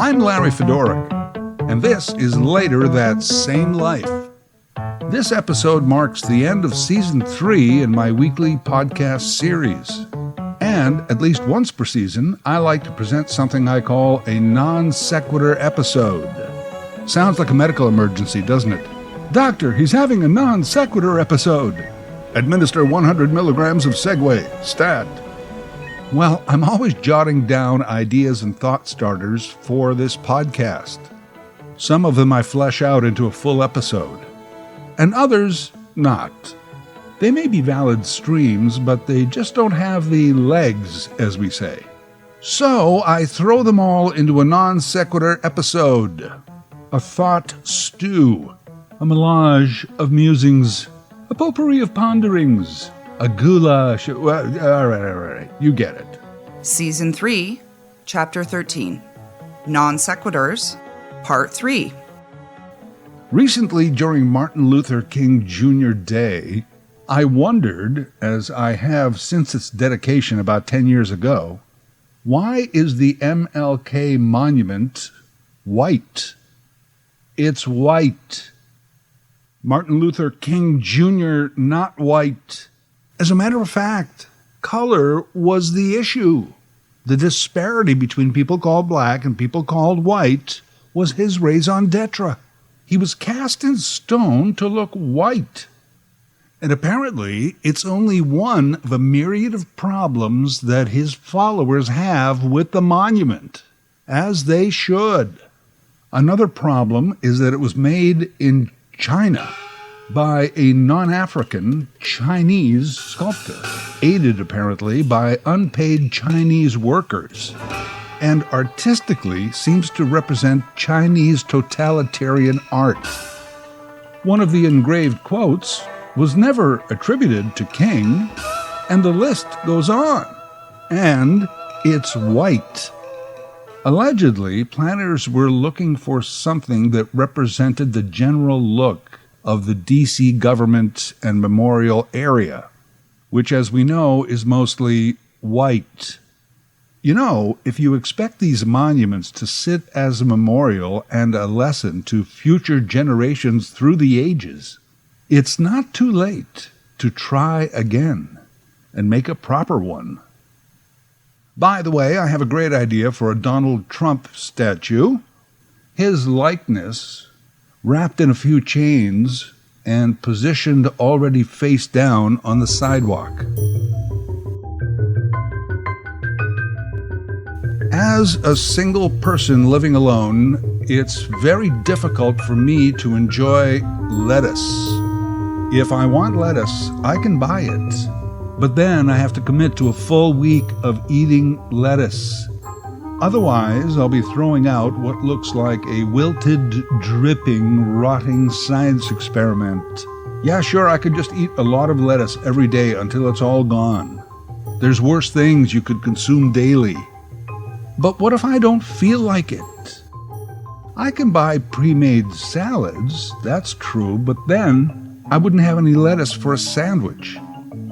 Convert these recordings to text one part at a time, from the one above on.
I'm Larry Fedoruk, and this is Later That Same Life. This episode marks the end of Season 3 in my weekly podcast series. And at least once per season, I like to present something I call a non sequitur episode. Sounds like a medical emergency, doesn't it? Doctor, he's having a non sequitur episode. Administer 100 milligrams of Segway, stat. Well, I'm always jotting down ideas and thought starters for this podcast. Some of them I flesh out into a full episode, and others not. They may be valid streams, but they just don't have the legs, as we say. So I throw them all into a non sequitur episode. A thought stew. A melange of musings. A potpourri of ponderings. A goulash. Well, all right. You get it. Season 3, Chapter 13. Non Sequiturs, Part 3. Recently, during Martin Luther King Jr. Day, I wondered, as I have since its dedication about 10 years ago, why is the MLK monument white? It's white. Martin Luther King Jr. not white. As a matter of fact, color was the issue. The disparity between people called black and people called white was his raison d'etre. He was cast in stone to look white. And apparently, it's only one of a myriad of problems that his followers have with the monument, as they should. Another problem is that it was made in China by a non-African Chinese sculptor, aided apparently by unpaid Chinese workers, and artistically seems to represent Chinese totalitarian art. One of the engraved quotes was never attributed to King, and the list goes on. And it's white. Allegedly, planners were looking for something that represented the general look of the D.C. government and memorial area, which, as we know, is mostly white. You know, if you expect these monuments to sit as a memorial and a lesson to future generations through the ages, it's not too late to try again and make a proper one. By the way, I have a great idea for a Donald Trump statue. His likeness, wrapped in a few chains and positioned already face down on the sidewalk. As a single person living alone, it's very difficult for me to enjoy lettuce. If I want lettuce, I can buy it, but then I have to commit to a full week of eating lettuce. Otherwise, I'll be throwing out what looks like a wilted, dripping, rotting science experiment. Yeah, sure, I could just eat a lot of lettuce every day until it's all gone. There's worse things you could consume daily. But what if I don't feel like it? I can buy pre-made salads, that's true, but then I wouldn't have any lettuce for a sandwich.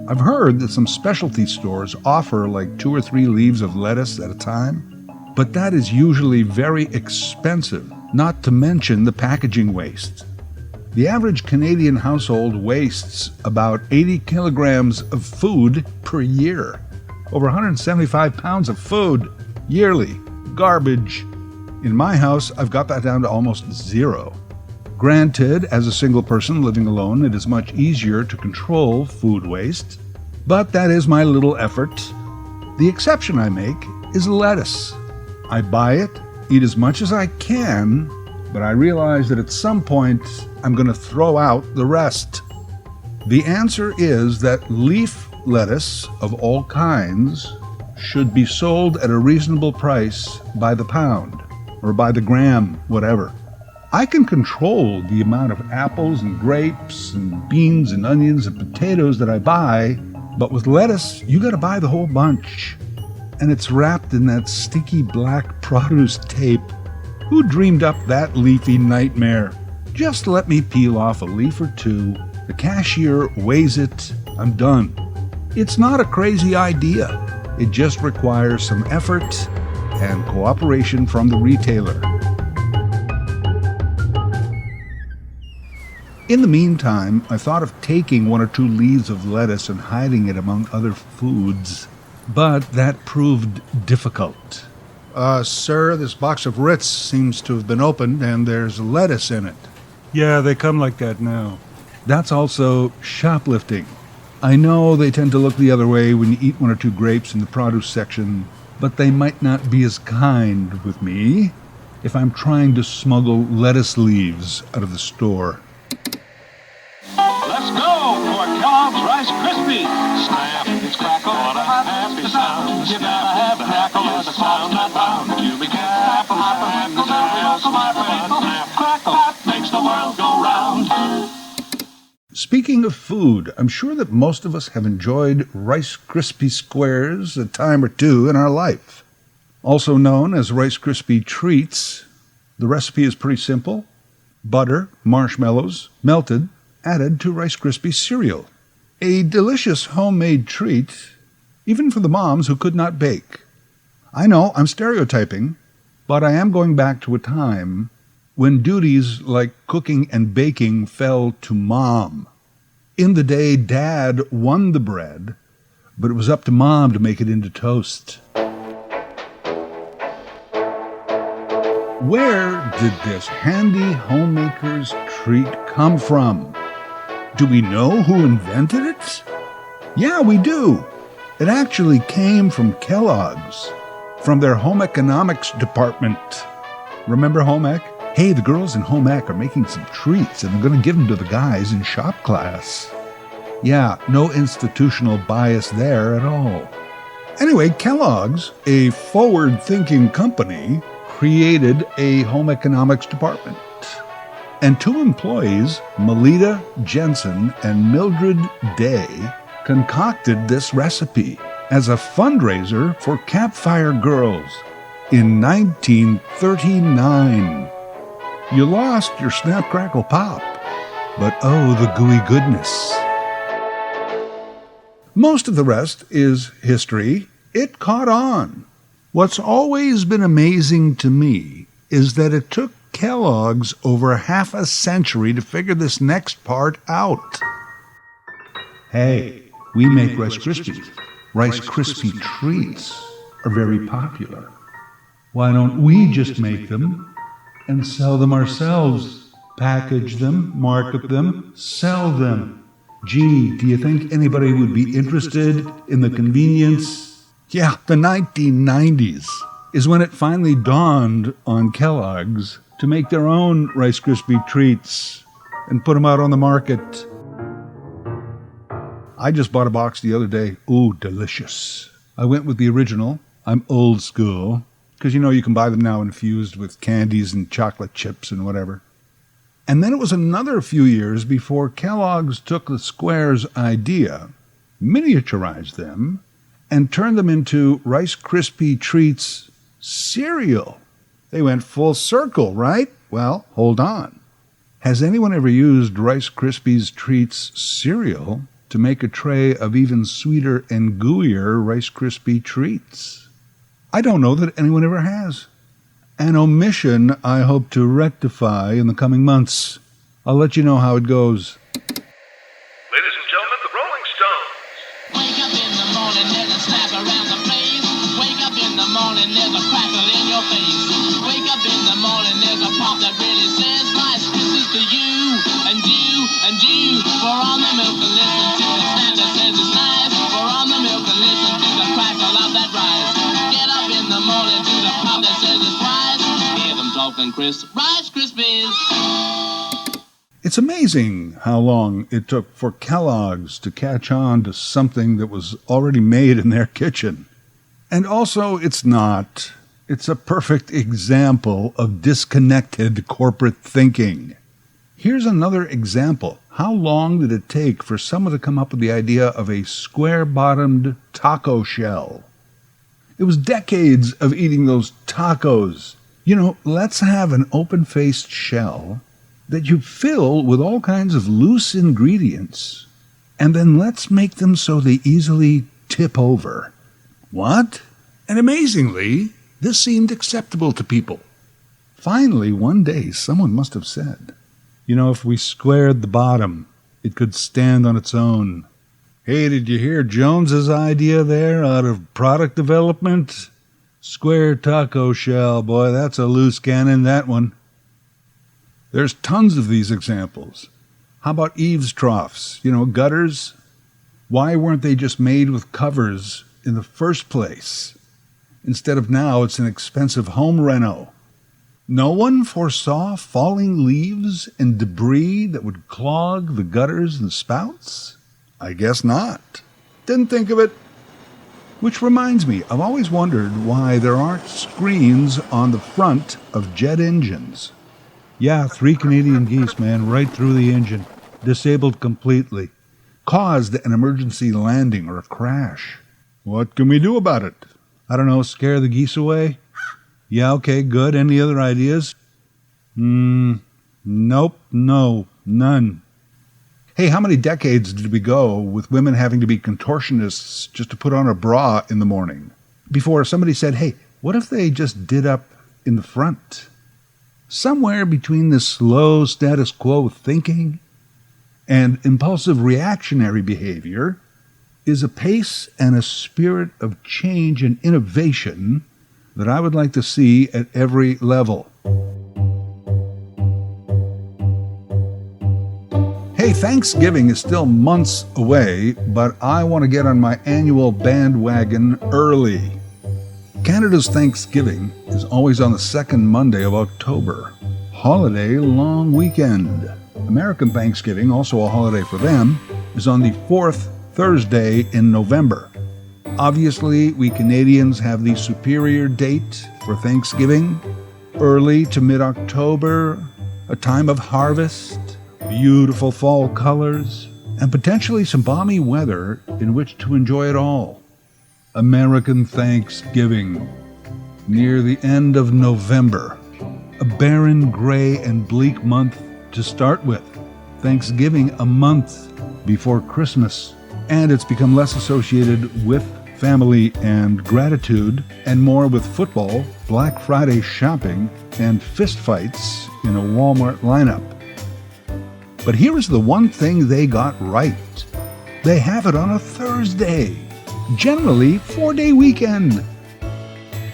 I've heard that some specialty stores offer like 2 or 3 leaves of lettuce at a time, but that is usually very expensive, not to mention the packaging waste. The average Canadian household wastes about 80 kilograms of food per year. Over 175 pounds of food yearly. Garbage. In my house, I've got that down to almost 0. Granted, as a single person living alone, it is much easier to control food waste, but that is my little effort. The exception I make is lettuce. I buy it, eat as much as I can, but I realize that at some point I'm going to throw out the rest. The answer is that leaf lettuce of all kinds should be sold at a reasonable price by the pound, or by the gram, whatever. I can control the amount of apples and grapes and beans and onions and potatoes that I buy, but with lettuce, you gotta buy the whole bunch. And it's wrapped in that stinky black produce tape. Who dreamed up that leafy nightmare? Just let me peel off a leaf or 2. The cashier weighs it. I'm done. It's not a crazy idea. It just requires some effort and cooperation from the retailer. In the meantime, I thought of taking 1 or 2 leaves of lettuce and hiding it among other foods, but that proved difficult. Sir, this box of Ritz seems to have been opened and there's lettuce in it. Yeah, they come like that now. That's also shoplifting. I know they tend to look the other way when you eat 1 or 2 grapes in the produce section, but they might not be as kind with me if I'm trying to smuggle lettuce leaves out of the store. Let's go for Kellogg's Rice Krispies. Snap, it's crackle, what a happy sound. You gotta have crackle as a sound that bound. You begin snap, and the cereal snap, crackle, makes the world go round. Speaking of food, I'm sure that most of us have enjoyed Rice Krispie Squares a time or two in our life. Also known as Rice Krispie Treats, the recipe is pretty simple. Butter, marshmallows, melted, added to Rice Krispie cereal. A delicious homemade treat, even for the moms who could not bake. I know I'm stereotyping, but I am going back to a time when duties like cooking and baking fell to mom. In the day, Dad won the bread, but it was up to Mom to make it into toast. Where did this handy homemaker's treat come from? Do we know who invented it? Yeah, we do. It actually came from Kellogg's, from their home economics department. Remember home ec? Hey, the girls in home ec are making some treats and they're going to give them to the guys in shop class. Yeah, no institutional bias there at all. Anyway, Kellogg's, a forward-thinking company, created a home economics department. And 2 employees, Melita Jensen and Mildred Day, concocted this recipe as a fundraiser for Campfire Girls in 1939. You lost your Snap Crackle Pop, but oh, the gooey goodness. Most of the rest is history. It caught on. What's always been amazing to me is that it took Kellogg's over half a century to figure this next part out. Hey, we make Rice Krispies. Rice Krispie treats are very popular. Why don't we just make them and sell them ourselves? Package them, market them, sell them. Gee, do you think anybody would be interested in the convenience? Yeah, the 1990s is when it finally dawned on Kellogg's to make their own Rice Krispie treats and put them out on the market. I just bought a box the other day. Ooh, delicious. I went with the original. I'm old school, because you can buy them now infused with candies and chocolate chips and whatever. And then it was another few years before Kellogg's took the squares idea, miniaturized them, and turned them into Rice Krispie Treats cereal. They went full circle, right? Well, hold on. Has anyone ever used Rice Krispie Treats cereal to make a tray of even sweeter and gooier Rice Krispie Treats? I don't know that anyone ever has. An omission I hope to rectify in the coming months. I'll let you know how it goes. Ladies and gentlemen, the Rolling Stones. Wake up in the morning, there's a snap around the place. Wake up in the morning, there's a crackle in your face. Wake up in the morning, there's a pop that really says Rice Krispies to you, and you, and you. Pour on the milk and listen to the snap that says it's nice. Pour on the milk and listen to the crackle of that rice. Get up in the morning to the pop that says it's rice. Hear them talking Rice Krispies. It's amazing how long it took for Kellogg's to catch on to something that was already made in their kitchen. And also, it's not. It's a perfect example of disconnected corporate thinking. Here's another example. How long did it take for someone to come up with the idea of a square-bottomed taco shell? It was decades of eating those tacos. Let's have an open-faced shell that you fill with all kinds of loose ingredients, and then let's make them so they easily tip over. What? And amazingly, This seemed acceptable to people. Finally, one day, someone must have said, if we squared the bottom, it could stand on its own. Hey, did you hear Jones's idea there out of product development? Square taco shell, boy, that's a loose cannon, that one. There's tons of these examples. How about eaves troughs, gutters? Why weren't they just made with covers in the first place? Instead of now, it's an expensive home reno. No one foresaw falling leaves and debris that would clog the gutters and spouts? I guess not. Didn't think of it. Which reminds me, I've always wondered why there aren't screens on the front of jet engines. Yeah, 3 Canadian geese, man, right through the engine. Disabled completely. Caused an emergency landing or a crash. What can we do about it? I don't know, scare the geese away? Yeah, okay, good. Any other ideas? Nope, no, none. Hey, how many decades did we go with women having to be contortionists just to put on a bra in the morning? Before somebody said, hey, what if they just did up in the front? Somewhere between this slow status quo thinking and impulsive reactionary behavior is a pace and a spirit of change and innovation that I would like to see at every level. Hey, Thanksgiving is still months away, but I want to get on my annual bandwagon early. Canada's Thanksgiving is always on the second Monday of October. Holiday long weekend. American Thanksgiving, also a holiday for them, is on the fourth Thursday in November. Obviously, we Canadians have the superior date for Thanksgiving, early to mid-October, a time of harvest, beautiful fall colors, and potentially some balmy weather in which to enjoy it all. American Thanksgiving, near the end of November, a barren, gray, and bleak month to start with. Thanksgiving a month before Christmas, and it's become less associated with family and gratitude, and more with football, Black Friday shopping, and fistfights in a Walmart lineup. But here is the one thing they got right. They have it on a Thursday, generally 4-day weekend.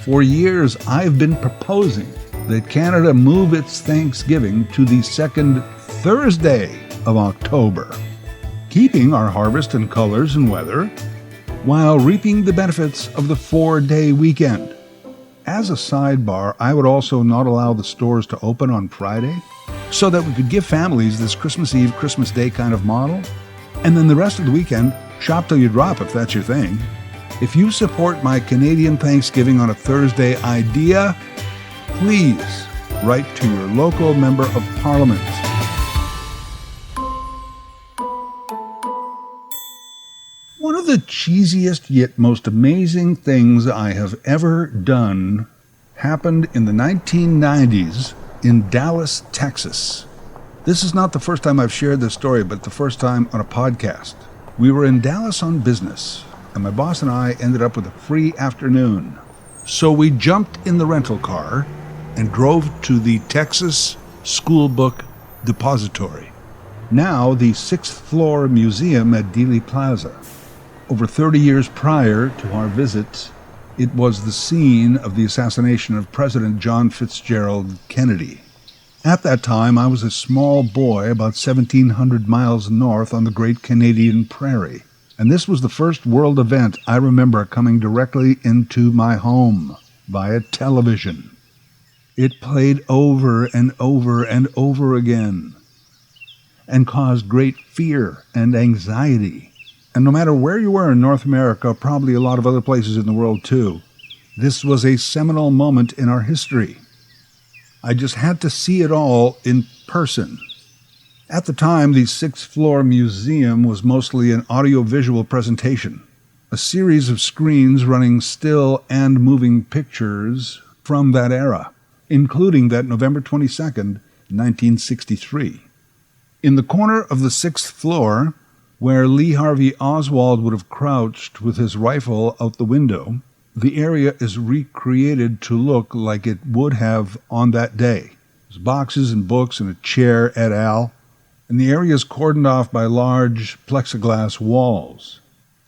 For years, I've been proposing that Canada move its Thanksgiving to the second Thursday of October, keeping our harvest and colors and weather, while reaping the benefits of the 4-day weekend. As a sidebar, I would also not allow the stores to open on Friday, so that we could give families this Christmas Eve, Christmas Day kind of model, and then the rest of the weekend, shop till you drop if that's your thing. If you support my Canadian Thanksgiving on a Thursday idea, please write to your local member of Parliament. One of the cheesiest yet most amazing things I have ever done happened in the 1990s in Dallas, Texas. This is not the first time I've shared this story, but the first time on a podcast. We were in Dallas on business, and my boss and I ended up with a free afternoon. So we jumped in the rental car and drove to the Texas School Book Depository, now the 6th floor museum at Dealey Plaza. Over 30 years prior to our visit, it was the scene of the assassination of President John Fitzgerald Kennedy. At that time, I was a small boy about 1,700 miles north on the Great Canadian Prairie, and this was the first world event I remember coming directly into my home via television. It played over and over and over again and caused great fear and anxiety. And no matter where you were in North America, probably a lot of other places in the world too, this was a seminal moment in our history. I just had to see it all in person. At the time, the 6th floor museum was mostly an audiovisual presentation, a series of screens running still and moving pictures from that era, including that November 22nd, 1963. In the corner of the 6th floor, where Lee Harvey Oswald would have crouched with his rifle out the window, the area is recreated to look like it would have on that day. There's boxes and books and a chair et al., and the area is cordoned off by large plexiglass walls.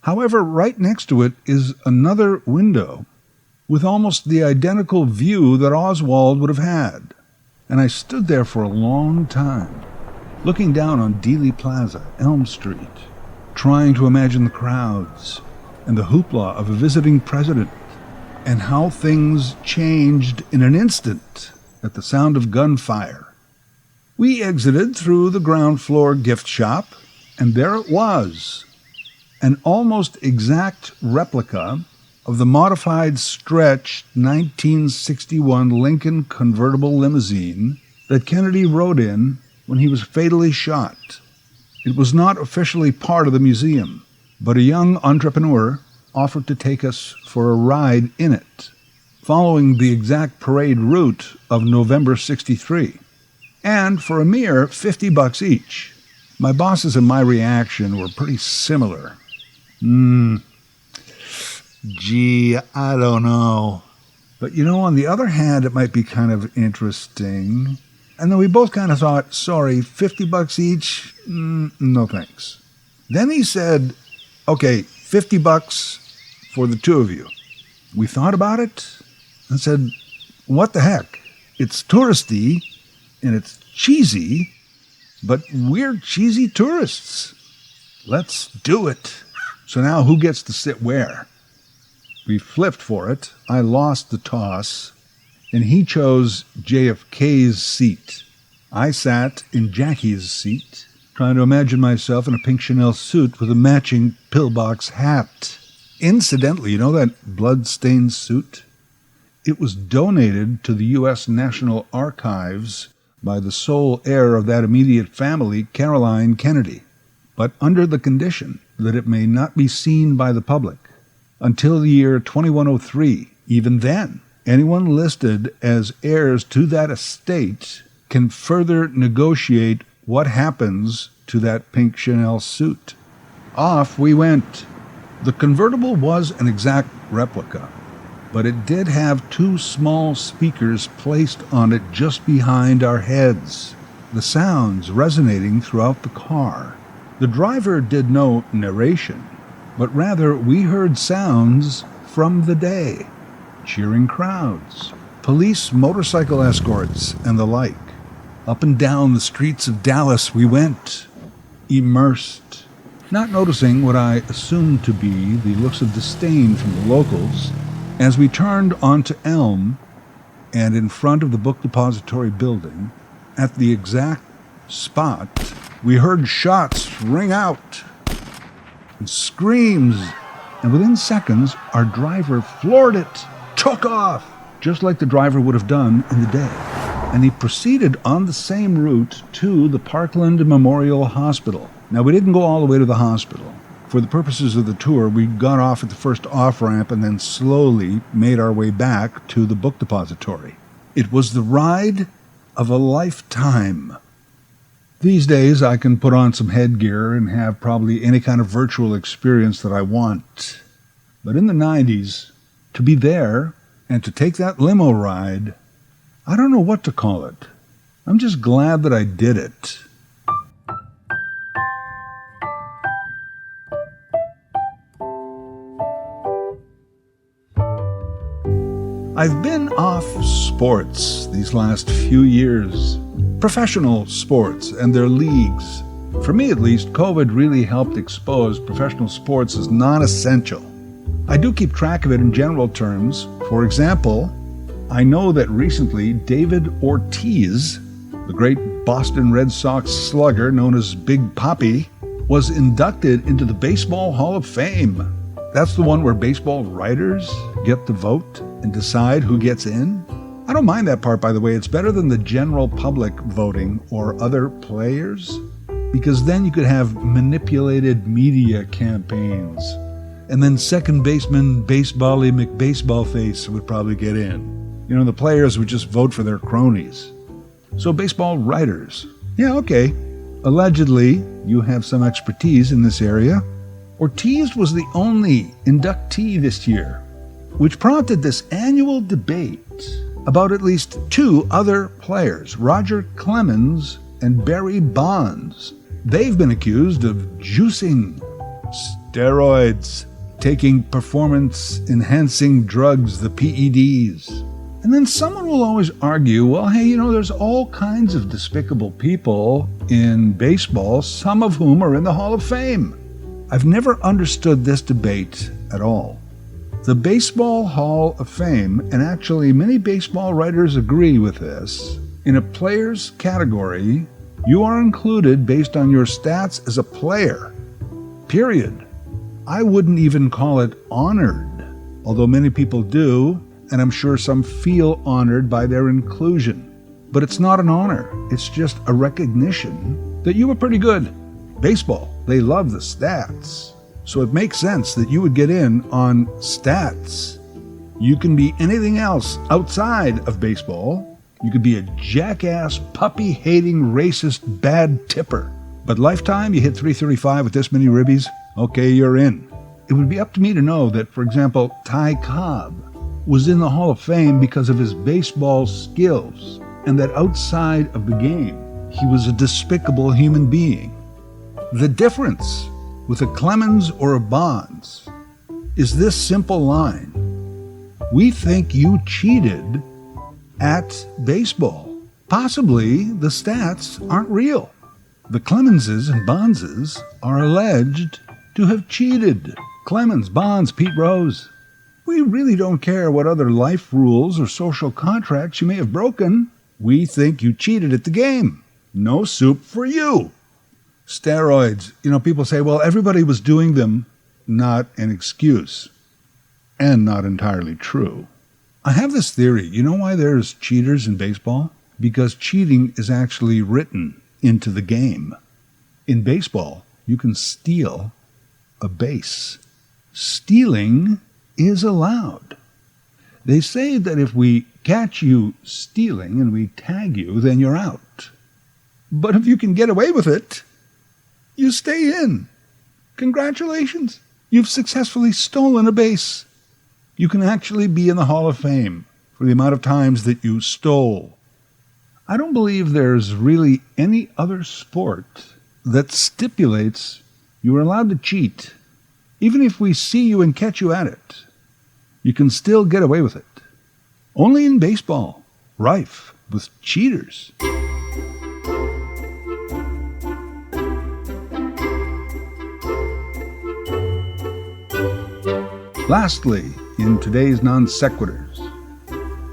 However, right next to it is another window with almost the identical view that Oswald would have had. And I stood there for a long time, looking down on Dealey Plaza, Elm Street, trying to imagine the crowds and the hoopla of a visiting president, and how things changed in an instant at the sound of gunfire. We exited through the ground floor gift shop, and there it was, an almost exact replica of the modified stretched 1961 Lincoln convertible limousine that Kennedy rode in when he was fatally shot. It was not officially part of the museum, but a young entrepreneur offered to take us for a ride in it, following the exact parade route of November '63, and for a mere $50 each. My bosses and my reaction were pretty similar. Gee, I don't know. But on the other hand, it might be kind of interesting. And then we both kind of thought, sorry, $50 each? No thanks. Then he said, okay, $50 for the two of you. We thought about it and said, what the heck? It's touristy and it's cheesy, but we're cheesy tourists. Let's do it. So now who gets to sit where? We flipped for it. I lost the toss, and he chose JFK's seat. I sat in Jackie's seat, trying to imagine myself in a pink Chanel suit with a matching pillbox hat. Incidentally, that blood-stained suit? It was donated to the U.S. National Archives by the sole heir of that immediate family, Caroline Kennedy, but under the condition that it may not be seen by the public until the year 2103. Even then, anyone listed as heirs to that estate can further negotiate what happens to that pink Chanel suit. Off we went. The convertible was an exact replica, but it did have two small speakers placed on it just behind our heads, the sounds resonating throughout the car. The driver did no narration, but rather we heard sounds from the day, cheering crowds, police motorcycle escorts, and the like. Up and down the streets of Dallas we went, immersed, not noticing what I assumed to be the looks of disdain from the locals as we turned onto Elm and in front of the book depository building. At the exact spot, we heard shots ring out and screams, and within seconds, our driver floored it, took off, just like the driver would have done in the day. And he proceeded on the same route to the Parkland Memorial Hospital. Now, we didn't go all the way to the hospital. For the purposes of the tour, we got off at the first off-ramp and then slowly made our way back to the book depository. It was the ride of a lifetime. These days, I can put on some headgear and have probably any kind of virtual experience that I want. But in the 90s, to be there and to take that limo ride, I don't know what to call it. I'm just glad that I did it. I've been off sports these last few years. Professional sports and their leagues. For me at least, COVID really helped expose professional sports as non-essential. I do keep track of it in general terms. For example, I know that recently David Ortiz, the great Boston Red Sox slugger known as Big Papi, was inducted into the Baseball Hall of Fame. That's the one where baseball writers get to vote and decide who gets in. I don't mind that part, by the way. It's better than the general public voting or other players, because then you could have manipulated media campaigns. And then second baseman Baseball-y McBaseballface would probably get in. The players would just vote for their cronies. So baseball writers. Yeah, okay. Allegedly, you have some expertise in this area. Ortiz was the only inductee this year. which prompted this annual debate about at least two other players, Roger Clemens and Barry Bonds. They've been accused of juicing, steroids, taking performance-enhancing drugs, the PEDs. And then someone will always argue, well, hey, there's all kinds of despicable people in baseball, some of whom are in the Hall of Fame. I've never understood this debate at all. The Baseball Hall of Fame, and actually many baseball writers agree with this, in a player's category, you are included based on your stats as a player. Period. I wouldn't even call it honored, although many people do, and I'm sure some feel honored by their inclusion. But it's not an honor. It's just a recognition that you were pretty good. Baseball, they love the stats. So it makes sense that you would get in on stats. You can be anything else outside of baseball. You could be a jackass, puppy-hating, racist, bad tipper. But lifetime, you hit 335 with this many ribbies, okay, you're in. It would be up to me to know that, for example, Ty Cobb was in the Hall of Fame because of his baseball skills, and that outside of the game, he was a despicable human being. The difference with a Clemens or a Bonds is this simple line. We think you cheated at baseball. Possibly the stats aren't real. The Clemenses and Bondses are alleged to have cheated. Clemens, Bonds, Pete Rose. We really don't care what other life rules or social contracts you may have broken. We think you cheated at the game. No soup for you. Steroids. People say, well, everybody was doing them. Not an excuse. And not entirely true. I have this theory. You know why there's cheaters in baseball? Because cheating is actually written into the game. In baseball, you can steal a base. Stealing is allowed. They say that if we catch you stealing and we tag you, then you're out. But if you can get away with it, you stay in. Congratulations. You've successfully stolen a base. You can actually be in the Hall of Fame for the amount of times that you stole. I don't believe there's really any other sport that stipulates you are allowed to cheat. Even if we see you and catch you at it, you can still get away with it. Only in baseball, rife with cheaters. Lastly, in today's non sequiturs,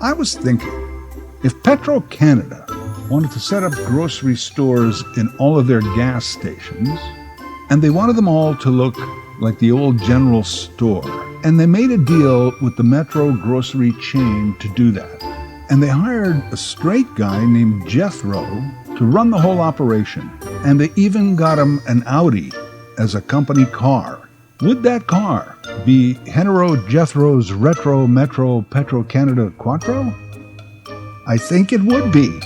I was thinking, if Petro-Canada wanted to set up grocery stores in all of their gas stations, and they wanted them all to look like the old general store, and they made a deal with the Metro grocery chain to do that, and they hired a straight guy named Jethro to run the whole operation, and they even got him an Audi as a company car, would that car be Hetero Jethro's Retro Metro Petro-Canada Quattro? I think it would be.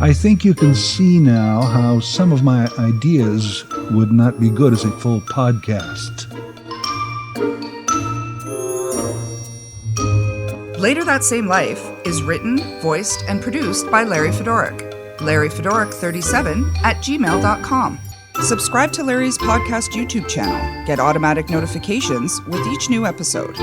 I think you can see now how some of my ideas would not be good as a full podcast. Later That Same Life is written, voiced, and produced by Larry Fedoruk. LarryFedoruk37@gmail.com. Subscribe to Larry's podcast YouTube channel. Get automatic notifications with each new episode.